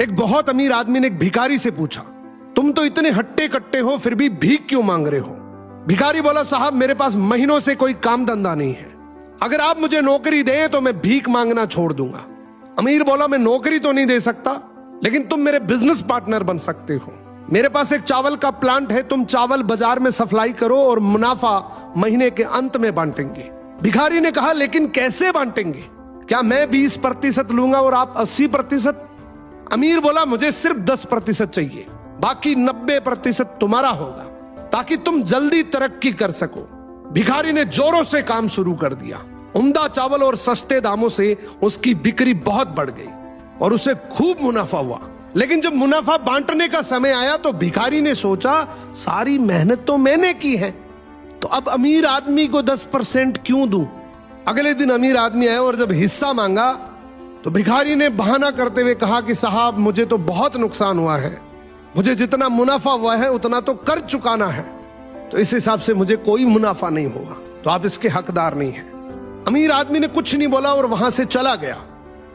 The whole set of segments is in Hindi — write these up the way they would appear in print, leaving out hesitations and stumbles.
एक बहुत अमीर आदमी ने एक भिखारी से पूछा, तुम तो इतने हट्टे कट्टे हो फिर भी भीख क्यों मांग रहे हो? भिखारी बोला, साहब मेरे पास महीनों से कोई काम धंधा नहीं है, अगर आप मुझे नौकरी दें तो मैं भीख मांगना छोड़ दूंगा। अमीर बोला, मैं नौकरी तो नहीं दे सकता, लेकिन तुम मेरे बिजनेस पार्टनर बन सकते हो। मेरे पास एक चावल का प्लांट है, तुम चावल बाजार में सप्लाई करो और मुनाफा महीने के अंत में बांटेंगे। भिखारी ने कहा, लेकिन कैसे बांटेंगे? क्या मैं 20% लूंगा और आप 80%? अमीर बोला, मुझे सिर्फ 10% चाहिए, बाकी 90% तुम्हारा होगा, ताकि तुम जल्दी तरक्की कर सको। भिखारी ने जोरों से काम शुरू कर दिया। उम्दा चावल और सस्ते दामों से उसकी बिक्री बहुत बढ़ गई और उसे खूब मुनाफा हुआ। लेकिन जब मुनाफा बांटने का समय आया तो भिखारी ने सोचा, सारी मेहनत तो मैंने की है, तो अब अमीर आदमी को 10% क्यों दूं? अगले दिन अमीर आदमी आया और जब हिस्सा मांगा तो भिखारी ने बहाना करते हुए कहा कि साहब मुझे तो बहुत नुकसान हुआ है, मुझे जितना मुनाफा हुआ है उतना तो कर चुकाना है, तो इस हिसाब से मुझे कोई मुनाफा नहीं हुआ, तो आप इसके हकदार नहीं हैं। अमीर आदमी ने कुछ नहीं बोला और वहां से चला गया।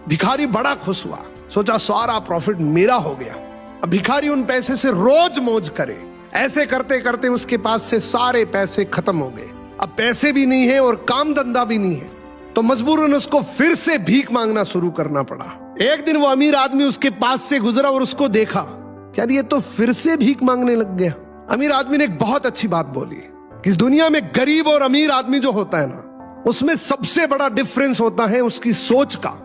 भिखारी बड़ा खुश हुआ, सोचा सारा प्रॉफिट मेरा हो गया। अब भिखारी उन पैसे से रोज मौज करे। ऐसे करते करते उसके पास से सारे पैसे खत्म हो गए। अब पैसे भी नहीं है और काम धंधा भी नहीं है, तो मजबूरन उसको फिर से भीख मांगना शुरू करना पड़ा। एक दिन वो अमीर आदमी उसके पास से गुजरा और उसको देखा, क्या ये तो फिर से भीख मांगने लग गया। अमीर आदमी ने एक बहुत अच्छी बात बोली कि इस दुनिया में गरीब और अमीर आदमी जो होता है ना, उसमें सबसे बड़ा डिफरेंस होता है उसकी सोच का।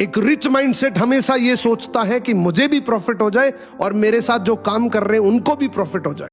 एक रिच माइंडसेट हमेशा ये सोचता है कि मुझे भी प्रॉफिट हो जाए और मेरे साथ जो काम कर रहे हैं उनको भी प्रॉफिट हो जाए।